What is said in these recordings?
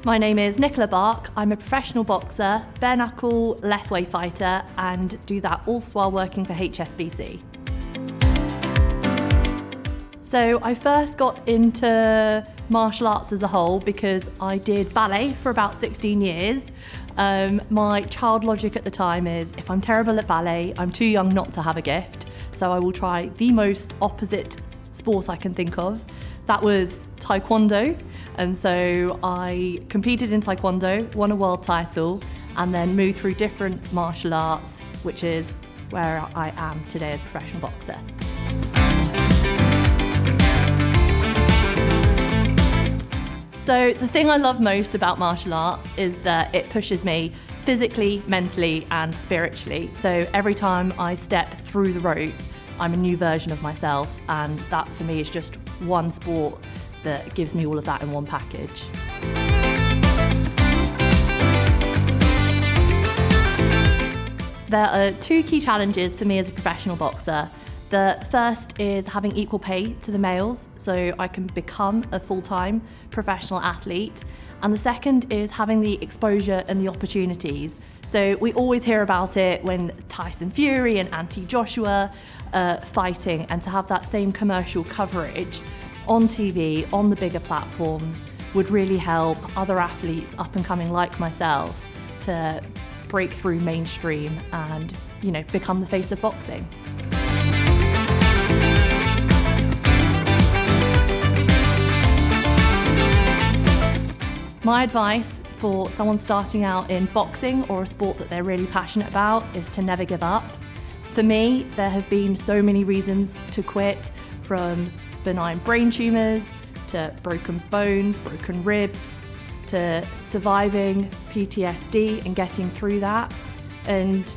My name is Nicola Barke. I'm a professional boxer, bare-knuckle, left-way fighter, and do that all while working for HSBC. So I first got into martial arts as a whole because I did ballet for about 16 years. My child logic at the time is, if I'm terrible at ballet, I'm too young not to have a gift, so I will try the most opposite sport I can think of. That was taekwondo, and so I competed in taekwondo, won a world title, and then moved through different martial arts, which is where I am today as a professional boxer. So the thing I love most about martial arts is that it pushes me physically, mentally, and spiritually. So every time I step through the ropes, I'm a new version of myself, and that for me is just one sport that gives me all of that in one package. There are two key challenges for me as a professional boxer. The first is having equal pay to the males, so I can become a full-time professional athlete. And the second is having the exposure and the opportunities. So we always hear about it when Tyson Fury and Anthony Joshua are fighting, and to have that same commercial coverage on TV, on the bigger platforms, would really help other athletes up and coming like myself to break through mainstream and, become the face of boxing. My advice for someone starting out in boxing or a sport that they're really passionate about is to never give up. For me, there have been so many reasons to quit, from benign brain tumours to broken bones, broken ribs, to surviving PTSD and getting through that. And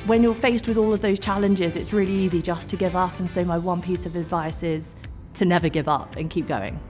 when you're faced with all of those challenges, it's really easy just to give up. And so my one piece of advice is to never give up and keep going.